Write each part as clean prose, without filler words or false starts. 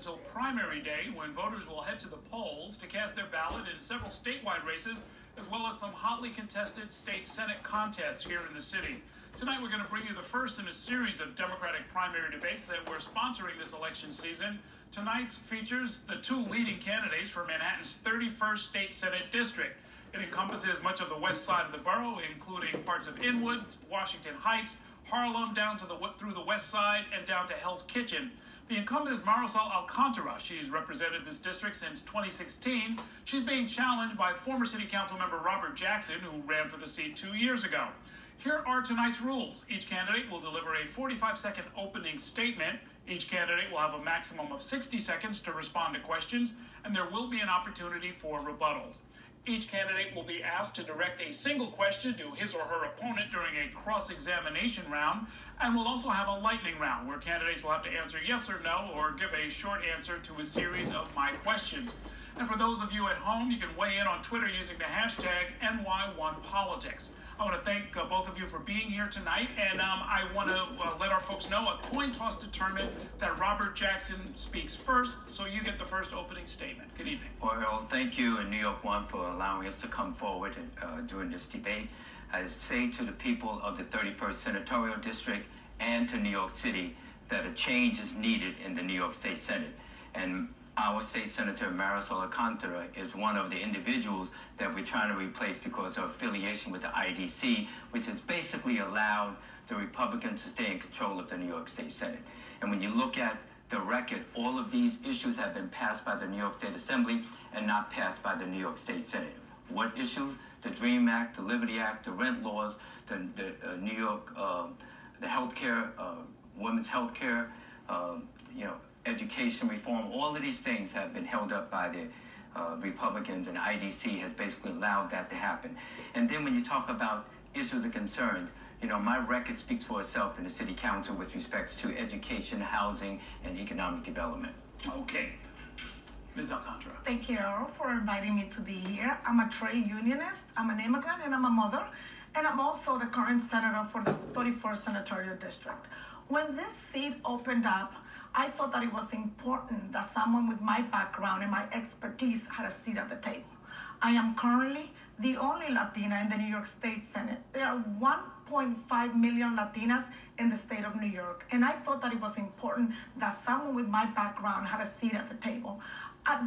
until primary day, when voters will head to the polls to cast their ballot in several statewide races, as well as some hotly contested state Senate contests here in the city. Tonight, we're going to bring you the first in a series of Democratic primary debates that we're sponsoring this election season. Tonight's features the two leading candidates for Manhattan's 31st State Senate District. It encompasses much of the west side of the borough, including parts of Inwood, Washington Heights, Harlem, down to through the west side, and down to Hell's Kitchen. The incumbent is Marisol Alcantara. She's represented this district since 2016. She's being challenged by former City Council member Robert Jackson, who ran for the seat 2 years ago. Here are tonight's rules. Each candidate will deliver a 45-second opening statement. Each candidate will have a maximum of 60 seconds to respond to questions, and there will be an opportunity for rebuttals. Each candidate will be asked to direct a single question to his or her opponent during a cross-examination round, and we'll also have a lightning round where candidates will have to answer yes or no or give a short answer to a series of my questions. And for those of you at home, you can weigh in on Twitter using the hashtag NY1Politics. I want to thank both of you for being here tonight, and I want to let our folks know a coin toss determined that Robert Jackson speaks first, so you get the first opening statement. Good evening. Well, thank you and New York One for allowing us to come forward during this debate. I say to the people of the 31st Senatorial District and to New York City that a change is needed in the New York State Senate. And our State Senator Marisol Alcantara is one of the individuals that we're trying to replace because of affiliation with the IDC, which has basically allowed the Republicans to stay in control of the New York State Senate. And when you look at the record, all of these issues have been passed by the New York State Assembly and not passed by the New York State Senate. What issues? The DREAM Act, the Liberty Act, the rent laws, the New York, the healthcare, women's healthcare, education reform. All of these things have been held up by the Republicans, and IDC has basically allowed that to happen. And then when you talk about issues of concern, my record speaks for itself in the City Council with respect to education, housing, and economic development. Okay. Ms. Alcantara. Thank you for inviting me to be here. I'm a trade unionist, I'm an immigrant, and I'm a mother. And I'm also the current senator for the 34th Senatorial District. When this seat opened up, I thought that it was important that someone with my background and my expertise had a seat at the table. I am currently the only Latina in the New York State Senate. There are 1.5 million Latinas in the state of New York, and I thought that it was important that someone with my background had a seat at the table.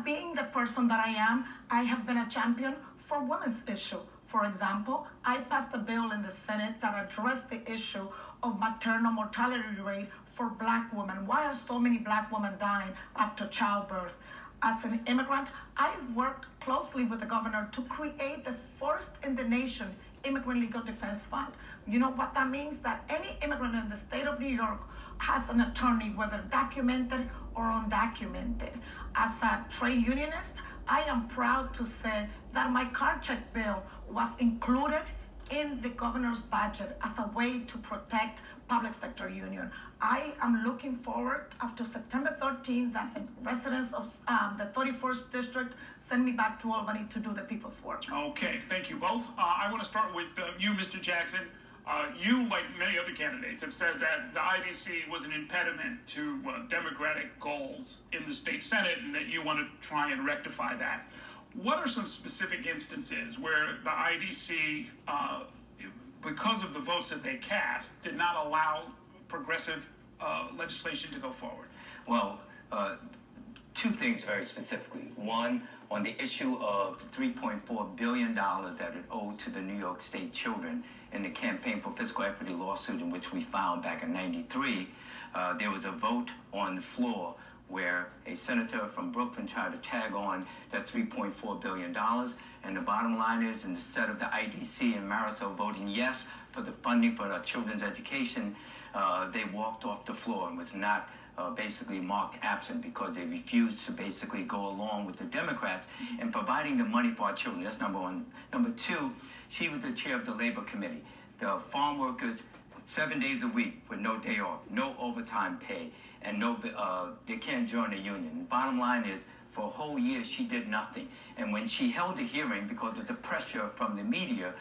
Being the person that I am, I have been a champion for women's issue. For example, I passed a bill in the Senate that addressed the issue of maternal mortality rate for Black women. Why are so many Black women dying after childbirth? As an immigrant, I worked closely with the governor to create the first in the nation Immigrant Legal Defense Fund. You know what that means? That any immigrant in the state of New York has an attorney, whether documented or undocumented. As a trade unionist, I am proud to say that my car check bill was included in the governor's budget as a way to protect public sector union. I am looking forward after September 13th that the residents of the 31st District send me back to Albany to do the people's work. Okay, thank you both. I want to start with you, Mr. Jackson. You, like many other candidates, have said that the IDC was an impediment to Democratic goals in the state Senate and that you want to try and rectify that. What are some specific instances where the IDC, because of the votes that they cast, did not allow progressive legislation to go forward? Well, two things very specifically. One, on the issue of the $3.4 billion that it owed to the New York State children in the Campaign for Fiscal Equity lawsuit, in which we filed back in '93, there was a vote on the floor where a senator from Brooklyn tried to tag on that $3.4 billion. And the bottom line is, instead of the IDC and Marisol voting yes for the funding for our children's education, they walked off the floor and was not basically marked absent because they refused to basically go along with the Democrats in providing the money for our children. That's number one. Number two, she was the chair of the Labor Committee. The farm workers, 7 days a week with no day off, no overtime pay, and they can't join a union. Bottom line is, for a whole year, she did nothing. And when she held a hearing, because of the pressure from the media,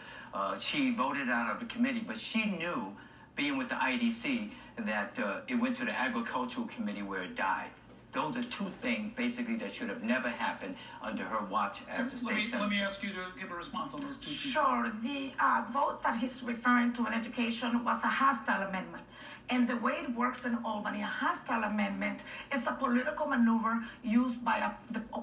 she voted out of the committee. But she knew, being with the IDC, that it went to the Agricultural Committee where it died. Those are two things basically that should have never happened under her watch as the state senator. Let me ask you to give a response on those two things. Sure. The vote that he's referring to in education was a hostile amendment. And the way it works in Albany, a hostile amendment is a political maneuver used by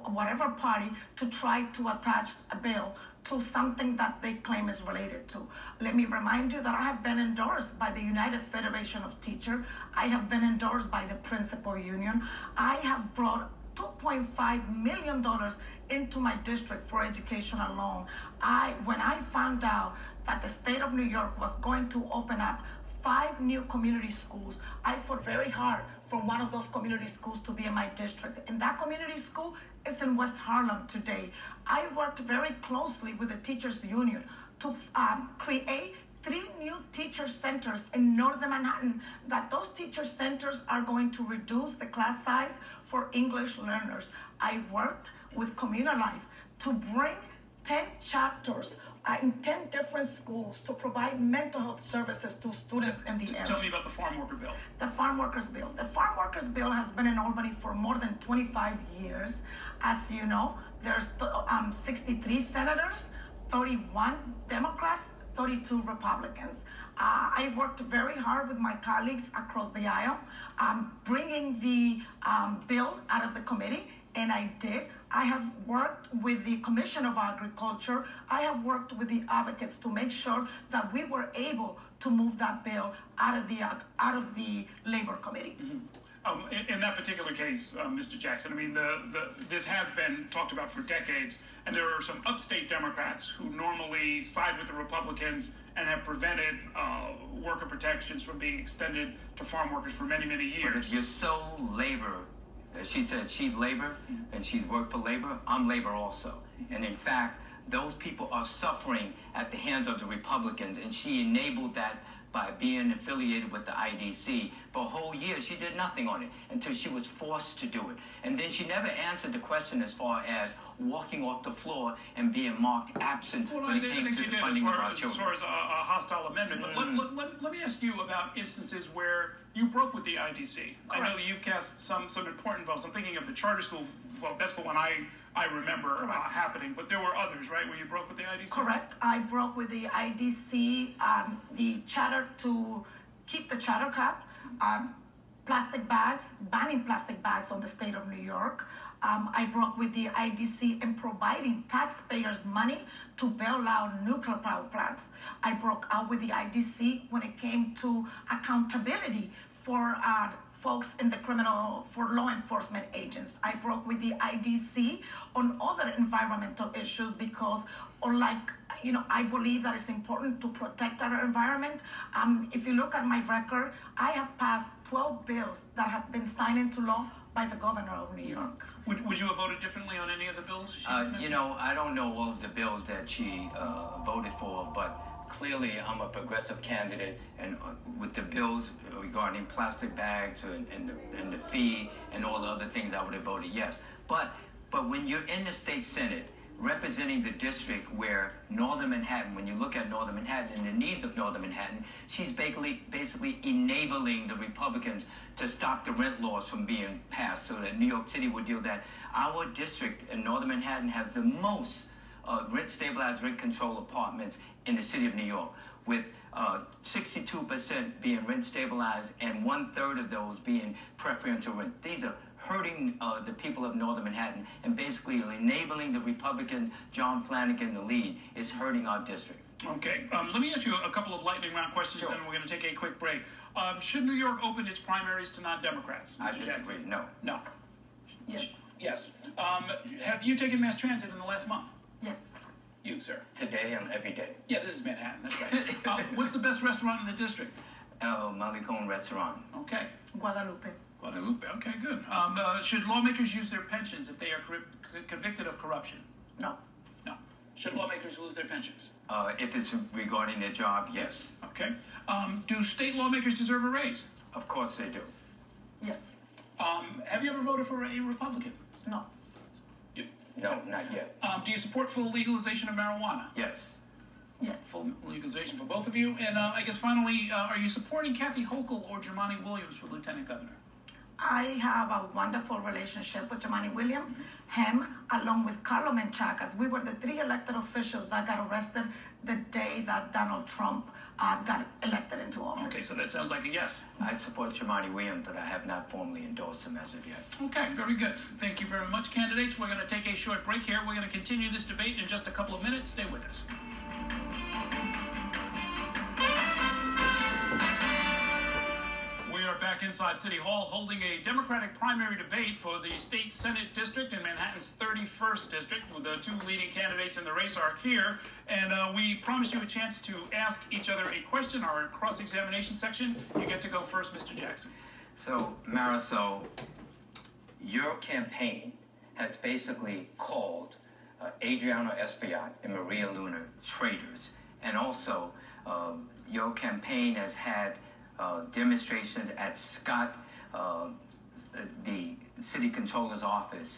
whatever party to try to attach a bill to something that they claim is related to. Let me remind you that I have been endorsed by the United Federation of Teachers. I have been endorsed by the Principal Union. I have brought $2.5 million into my district for education alone. When I found out that the state of New York was going to open up 5 new community schools, I fought very hard for one of those community schools to be in my district. And that community school is in West Harlem today. I worked very closely with the teachers union to create 3 new teacher centers in northern Manhattan, that those teacher centers are going to reduce the class size for English learners. I worked with Communal Life to bring 10 chapters in 10 different schools to provide mental health services to students in the area. Tell me about the farm worker bill. The farm workers bill. The farm workers bill has been in Albany for more than 25 years. As you know, there's 63 senators, 31 Democrats, 32 Republicans. I worked very hard with my colleagues across the aisle, bringing the bill out of the committee, and I did. I have worked with the Commission of Agriculture. I have worked with the advocates to make sure that we were able to move that bill out of the Labor Committee. Mm-hmm. In that particular case, Mr. Jackson, I mean, this has been talked about for decades, and there are some upstate Democrats who normally side with the Republicans and have prevented worker protections from being extended to farm workers for many, many years. But if you're so labor, she says she's labor and she's worked for labor, I'm labor also. And in fact, those people are suffering at the hands of the Republicans, and she enabled that by being affiliated with the IDC. For a whole year, she did nothing on it until she was forced to do it. And then she never answered the question as far as walking off the floor and being marked absent when it came to the funding of our children. As far as a hostile amendment. But let me ask you about instances where you broke with the IDC. Correct. I know you've cast some important votes. I'm thinking of the charter school vote. That's the one I remember happening. But there were others, right, where you broke with the IDC? Correct. I broke with the IDC, the charter to keep the charter cap, plastic bags, banning plastic bags on the state of New York. I broke with the IDC in providing taxpayers money to bail out nuclear power plants. I broke out with the IDC when it came to accountability for folks in the for law enforcement agents. I broke with the IDC on other environmental issues because, I believe that it's important to protect our environment. If you look at my record, I have passed 12 bills that have been signed into law by the governor of New York. Would you have voted differently on any of the bills? I don't know all of the bills that she voted for, but clearly I'm a progressive candidate, and with the bills regarding plastic bags and the fee and all the other things, I would have voted yes. But when you're in the state Senate, representing the district where Northern Manhattan, when you look at Northern Manhattan and the needs of Northern Manhattan, she's basically enabling the Republicans to stop the rent laws from being passed so that New York City would deal that. Our district in Northern Manhattan has the most rent-stabilized, rent-controlled apartments in the city of New York, with 62% being rent-stabilized and 1/3 of those being preferential rent. These are hurting the people of Northern Manhattan, and basically enabling the Republican John Flanagan, the lead, is hurting our district. Okay, let me ask you a couple of lightning round questions, Sure. and we're going to take a quick break. Should New York open its primaries to non-Democrats? I disagree. No. No. Yes. Yes. Have you taken mass transit in the last month? Yes. You, sir. Today and every day. Yeah, this is Manhattan. That's right. What's the best restaurant in the district? Malicone Restaurant. Okay. Guadalupe. Guadalupe. Okay, good. Should lawmakers use their pensions if they are convicted of corruption? No. No. Should lawmakers lose their pensions? If it's regarding their job, yes. Okay. Do state lawmakers deserve a raise? Of course they do. Yes. Have you ever voted for a Republican? No. No, not yet. Do you support full legalization of marijuana? Yes. Yes. Full legalization for both of you. And I guess finally, are you supporting Kathy Hochul or Jumaane Williams for lieutenant governor? I have a wonderful relationship with Jamani William, him, along with Carlo Menchaca. We were the 3 elected officials that got arrested the day that Donald Trump got elected into office. Okay, so that sounds like a yes. I support Jamani Williams, but I have not formally endorsed him as of yet. Okay, very good. Thank you very much, candidates. We're going to take a short break here. We're going to continue this debate in just a couple of minutes. Stay with us. We are back inside City Hall holding a Democratic primary debate for the state Senate district in Manhattan's 31st district. The 2 leading candidates in the race are here, and we promised you a chance to ask each other a question, our cross-examination section. You get to go first, Mr. Jackson. So, Marisol, your campaign has basically called Adriano Espaillat and Maria Luna traitors, and also your campaign has had demonstrations at Scott, the city controller's office,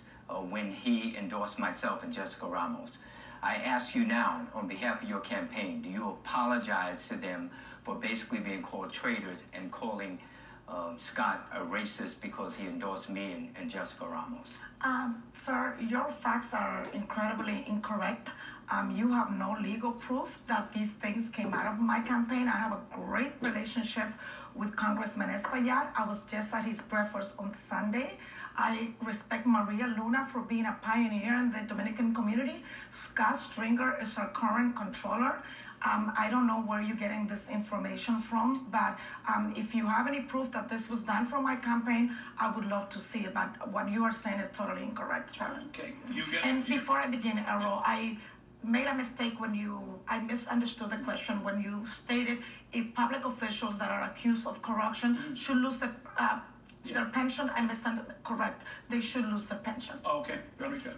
when he endorsed myself and Jessica Ramos. I ask you now, on behalf of your campaign, do you apologize to them for basically being called traitors and calling Scott a racist because he endorsed me and Jessica Ramos? Sir, your facts are incredibly incorrect. You have no legal proof that these things came out of my campaign. I have a great relationship with Congressman Espaillat. I was just at his breakfast on Sunday. I respect Maria Luna for being a pioneer in the Dominican community. Scott Stringer is our current controller. I don't know where you're getting this information from, but if you have any proof that this was done for my campaign, I would love to see it. But what you are saying is totally incorrect, sir. Okay. And before I begin, Errol, I made a mistake when I misunderstood the question when you stated if public officials that are accused of corruption should lose their pension. I misunderstood. Correct. They should lose their pension. Okay, very good.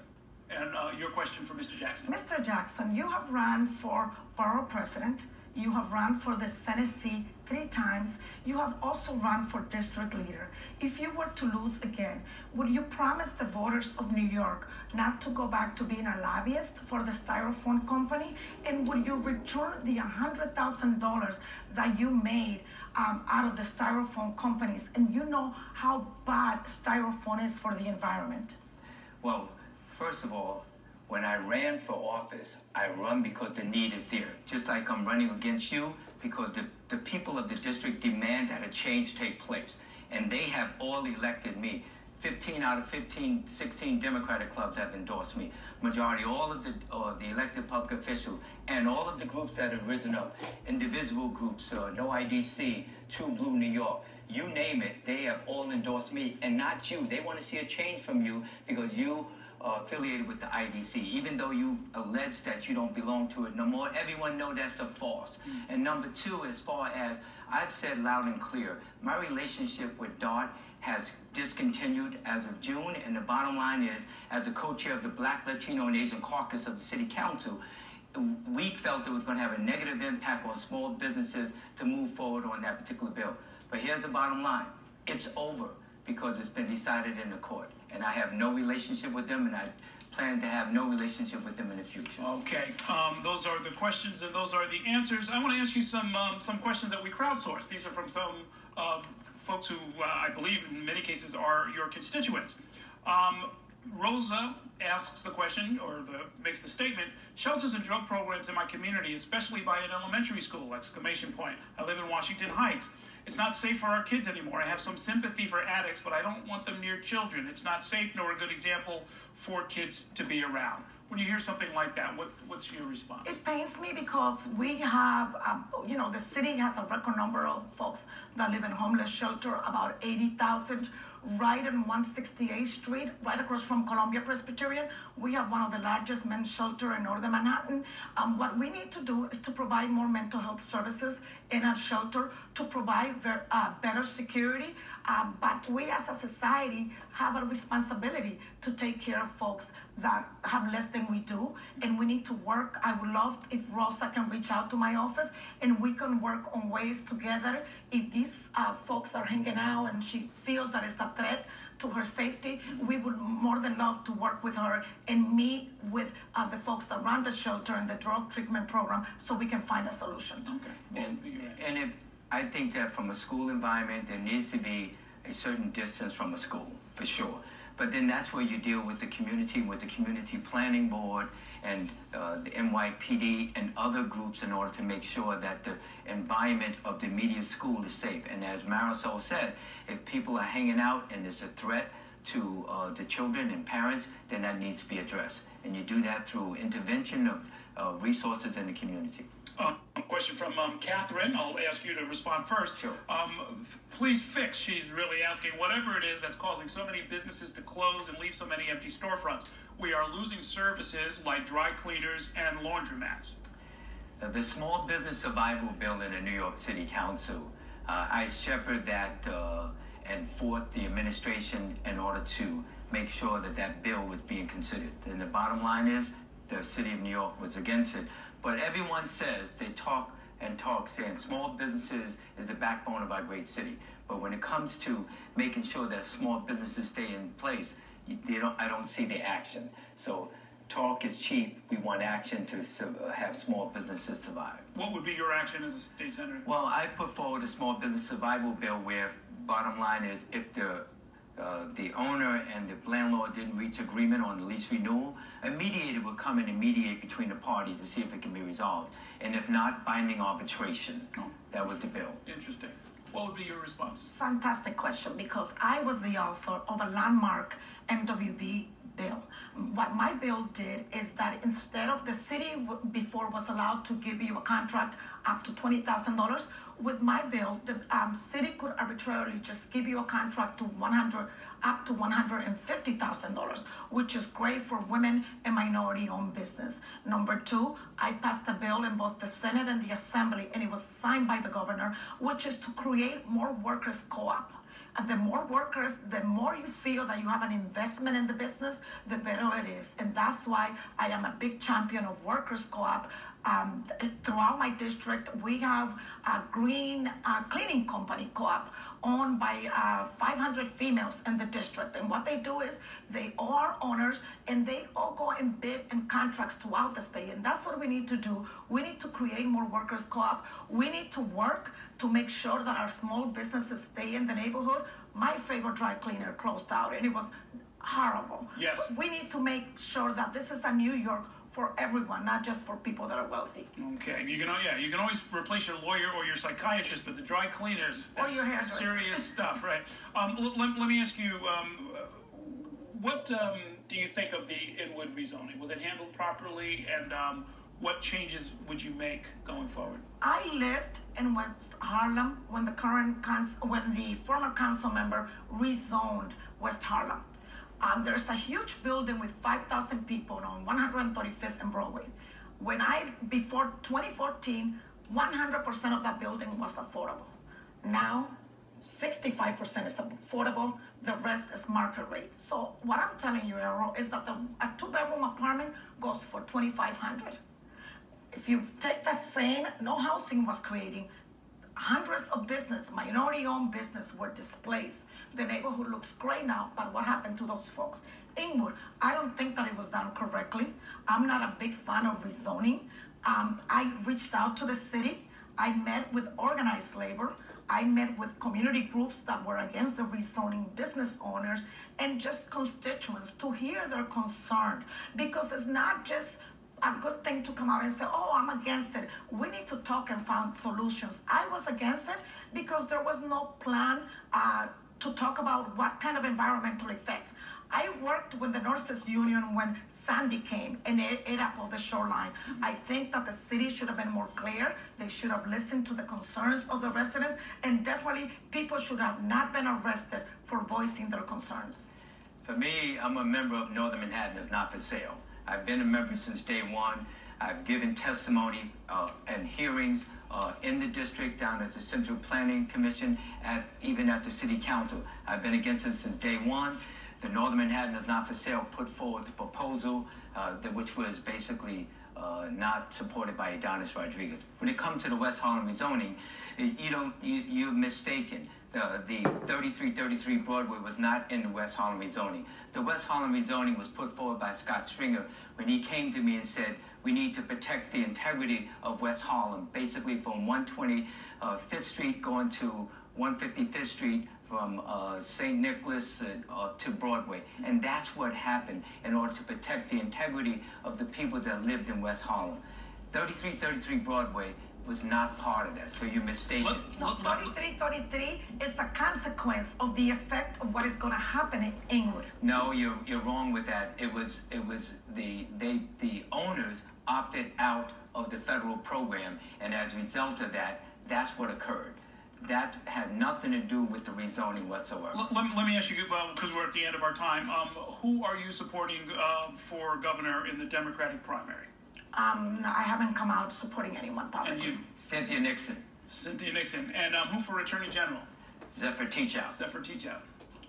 And your question for Mr. Jackson. Mr. Jackson, you have run for borough president. You have run for the Senate seat 3 times. You have also run for district leader. If you were to lose again, would you promise the voters of New York not to go back to being a lobbyist for the styrofoam company? And would you return the $100,000 that you made out of the styrofoam companies? And you know how bad styrofoam is for the environment. Well, first of all, when I ran for office, I run because the need is there. Just like I'm running against you because the people of the district demand that a change take place. And they have all elected me. 15 out of 16 Democratic clubs have endorsed me. Majority, all of the elected public officials and all of the groups that have risen up, indivisible groups, No IDC, True Blue New York, you name it, they have all endorsed me, and not you. They want to see a change from you because you are affiliated with the IDC. Even though you allege that you don't belong to it no more, everyone know that's a false. And number 2, as far as I've said loud and clear, my relationship with DART has discontinued as of June, and the bottom line is, as the co-chair of the Black, Latino, and Asian caucus of the City Council, we felt it was going to have a negative impact on small businesses to move forward on that particular bill. But here's the bottom line. It's over because it's been decided in the court. And I have no relationship with them, and I plan to have no relationship with them in the future. Okay, those are the questions and those are the answers. I want to ask you some questions that we crowdsourced. These are from some folks who I believe in many cases are your constituents. Rosa asks the question, or makes the statement, shelters and drug programs in my community, especially by an elementary school, exclamation point. I live in Washington Heights. It's not safe for our kids anymore. I have some sympathy for addicts, but I don't want them near children. It's not safe nor a good example for kids to be around. When you hear something like that, what's your response? It pains me because we have, the city has a record number of folks that live in homeless shelter, about 80,000. Right on 168th Street, right across from Columbia Presbyterian, we have one of the largest men's shelter in northern Manhattan. What we need to do is to provide more mental health services in our shelter, to provide better security. But we as a society have a responsibility to take care of folks that have less than we do, and we need to work. I would love if Rosa can reach out to my office and we can work on ways together. If these folks are hanging out and she feels that it's a threat to her safety, we would more than love to work with her and meet with the folks that run the shelter and the drug treatment program so we can find a solution. Okay. And I think that from a school environment, there needs to be a certain distance from a school, for sure. But then that's where you deal with the community planning board and the NYPD and other groups in order to make sure that the environment of the immediate school is safe. And as Marisol said, if people are hanging out and there's a threat to the children and parents, then that needs to be addressed. And you do that through intervention of resources in the community. A question from Catherine. I'll ask you to respond first. Sure. Please fix. She's really asking whatever it is that's causing so many businesses to close and leave so many empty storefronts. We are losing services like dry cleaners and laundromats. The Small Business Survival Bill in the New York City Council, I shepherded that and fought the administration in order to make sure that that bill was being considered. And the bottom line is the city of New York was against it. But everyone says, they talk and talk, saying small businesses is the backbone of our great city. But when it comes to making sure that small businesses stay in place, I don't see the action. So talk is cheap. We want action to have small businesses survive. What would be your action as a state senator? Well, I put forward a small business survival bill where bottom line is if the owner and the landlord didn't reach agreement on the lease renewal, a mediator would come in and mediate between the parties to see if it can be resolved. And if not, binding arbitration. Oh. That was the bill. Interesting. What would be your response? Fantastic question, because I was the author of a landmark MWB bill. What my bill did is that instead of the city before was allowed to give you a contract up to $20,000, with my bill, the city could arbitrarily just give you a contract to up to $150,000, which is great for women and minority-owned business. Number two, I passed a bill in both the Senate and the Assembly, and it was signed by the governor, which is to create more workers' co-op. And the more workers, the more you feel that you have an investment in the business, the better it is. And that's why I am a big champion of workers' co-op. Throughout my district, we have a green cleaning company co-op owned by 500 females in the district. And what they do is they all are owners and they all go and bid in contracts throughout the state. And that's what we need to do. We need to create more workers co-op. We need to work to make sure that our small businesses stay in the neighborhood. My favorite dry cleaner closed out and it was horrible. Yes. So we need to make sure that this is a New York for everyone, not just for people that are wealthy. Okay, you can always replace your lawyer or your psychiatrist, but the dry cleaners, that's or your hairdresser. Serious stuff, right? Let me ask you, what do you think of the Inwood rezoning? Was it handled properly, and what changes would you make going forward? I lived in West Harlem when the former council member rezoned West Harlem. There's a huge building with 5,000 people on 135th and Broadway. Before 2014, 100% of that building was affordable. Now, 65% is affordable, the rest is market rate. So what I'm telling you, Errol, is that a two-bedroom apartment goes for $2,500. If you take the same, no housing was creating, hundreds of business, minority-owned business were displaced. The neighborhood looks great now, but what happened to those folks? Inwood, I don't think that it was done correctly. I'm not a big fan of rezoning. I reached out to the city. I met with organized labor. I met with community groups that were against the rezoning, business owners, and just constituents to hear their concern. Because it's not just a good thing to come out and say, oh, I'm against it. We need to talk and find solutions. I was against it because there was no plan to talk about what kind of environmental effects. I worked with the Nurses Union when Sandy came and ate up all the shoreline. I think that the city should have been more clear. They should have listened to the concerns of the residents, and definitely people should have not been arrested for voicing their concerns. For me, I'm a member of Northern Manhattan is not for sale. I've been a member since day one. I've given testimony and hearings in the district, down at the Central Planning Commission, even at the City Council. I've been against it since day one. The Northern Manhattan is not for sale put forward the proposal, which was basically not supported by Adonis Rodriguez. When it comes to the West Harlem rezoning, you're mistaken. The 3333 Broadway was not in the West Harlem rezoning. The West Harlem rezoning was put forward by Scott Stringer when he came to me and said, we need to protect the integrity of West Harlem, basically from 125th Street going to 155th Street from St. Nicholas to Broadway. And that's what happened in order to protect the integrity of the people that lived in West Harlem. 3333 Broadway was not part of that, so you're mistaken. No, 3333 is the consequence of the effect of what is going to happen in England. No, you're wrong with that. It was the owners opted out of the federal program, and as a result of that, that's what occurred. That had nothing to do with the rezoning whatsoever. Let me ask you, because we're at the end of our time, who are you supporting for governor in the Democratic primary? I haven't come out supporting anyone publicly. And you? Cynthia Nixon. Cynthia Nixon. And who for Attorney General? Zephyr Teachout. Zephyr Teachout.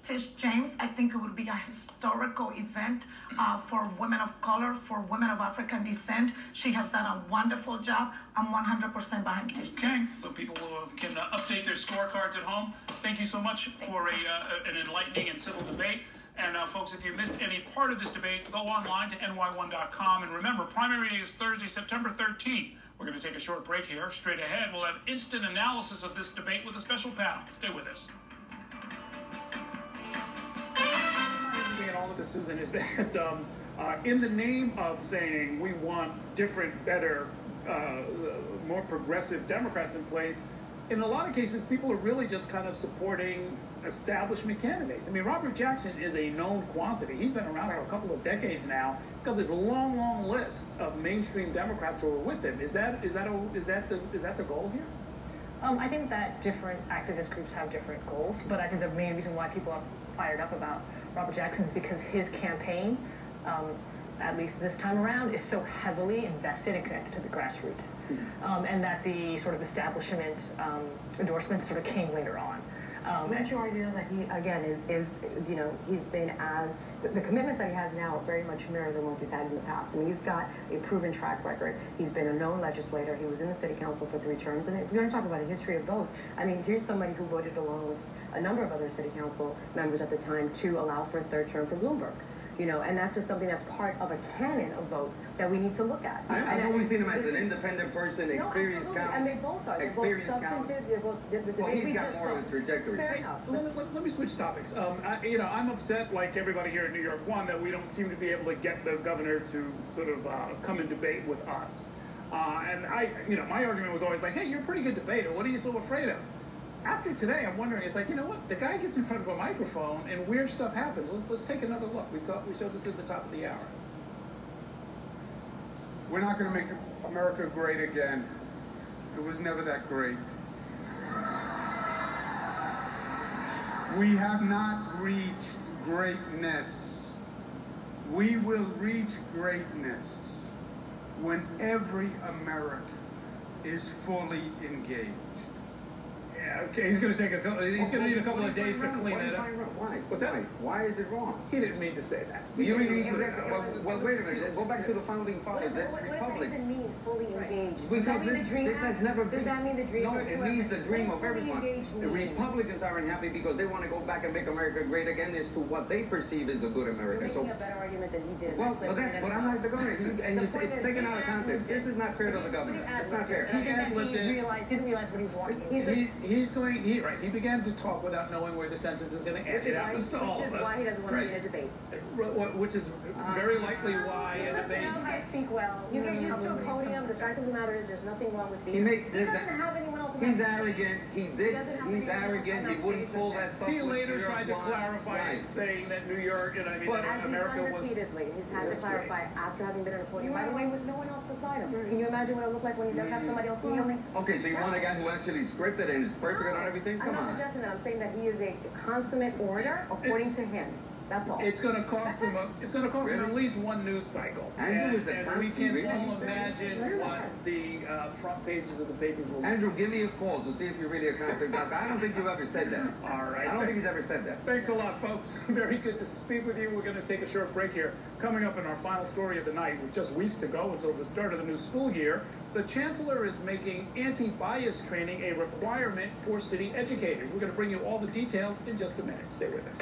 Tish James, I think it would be a historical event for women of color, for women of African descent. She has done a wonderful job. I'm 100% behind Tish. Okay, so people can update their scorecards at home. Thank you so much for an enlightening and civil debate. And folks, if you missed any part of this debate, go online to ny1.com. And remember, primary day is Thursday, September 13th. We're going to take a short break here. Straight ahead, we'll have instant analysis of this debate with a special panel. Stay with us. And all of this, Susan, is that in the name of saying we want different, better, more progressive Democrats in place, in a lot of cases, people are really just kind of supporting establishment candidates. I mean, Robert Jackson is a known quantity. He's been around for a couple of decades now. He's got this long, long list of mainstream Democrats who are with him. Is that the goal here? I think that different activist groups have different goals, but I think the main reason why people are fired up about Robert Jackson is because his campaign, at least this time around, is so heavily invested and connected to the grassroots, and that the sort of establishment endorsements sort of came later on. Wouldn't you argue that he, again, is you know, he's been as, the commitments that he has now very much mirror the ones he's had in the past. I mean, he's got a proven track record. He's been a known legislator. He was in the city council for 3 terms. And if you're going to talk about a history of votes, I mean, here's somebody who voted along with a number of other city council members at the time to allow for a 3rd term for Bloomberg. You know, and that's just something that's part of a canon of votes that we need to look at. I've always seen him as an independent person, experience counts. And they both are. Experience they're both substantive. They're both, the well, he's got more of a trajectory. Fair enough. Let me switch topics. You know, I'm upset, like everybody here in New York, one, that we don't seem to be able to get the governor to sort of come and debate with us. And you know, my argument was always like, hey, you're a pretty good debater. What are you so afraid of? After today, I'm wondering, it's like, you know what? The guy gets in front of a microphone and weird stuff happens. Let's take another look. We showed this at the top of the hour. We're not going to make America great again. It was never that great. We have not reached greatness. We will reach greatness when every American is fully engaged. Yeah, okay, he's going to take he's going to need a couple of days to clean it up. Why? What's that? Why is it wrong? He didn't mean to say that. You mean well, wait a minute. Go back to the founding fathers. This republic. What does that even mean, fully engaged? Because this has never been. Does that mean the dream? No, it means the dream of everyone. The Republicans aren't happy because they want to go back and make America great again as to what they perceive as a good America. You're making a better argument than he did. Well, but I'm not the governor. And it's taken out of context. This is not fair to the governor. It's not fair. He didn't realize what he was walking into. He began to talk without knowing where the sentence is going to end. It happens to all of us. Which is why he doesn't want to be in a debate. Which is very likely why a debate. I speak well. You get used to a podium. The fact of the matter is, there's nothing wrong with being. He doesn't have anyone else. He's arrogant. He's arrogant. He wouldn't pull that stuff. He later tried to clarify it, saying that New York, you know, I mean, that America was. Repeatedly, he's had to clarify after having been on a podium. By the way, with no one else beside him. Can you imagine what it looked like when he does have somebody else yelling? Okay, so you want a guy who actually scripted and is perfect on everything? Come on. I'm not suggesting that. I'm saying that he is a consummate orator, according to him. That's all. It's going to cost him. It's going to cost him at least 1 news cycle. Andrew is a and we can all imagine what the front pages of the papers will. Andrew, give me a call to see if you're really a constant doctor. I don't think you've ever said that. All right. I don't think he's ever said that. Thanks a lot, folks. Very good to speak with you. We're going to take a short break here. Coming up in our final story of the night, with just weeks to go until the start of the new school year, the Chancellor is making anti-bias training a requirement for city educators. We're going to bring you all the details in just a minute. Stay with us.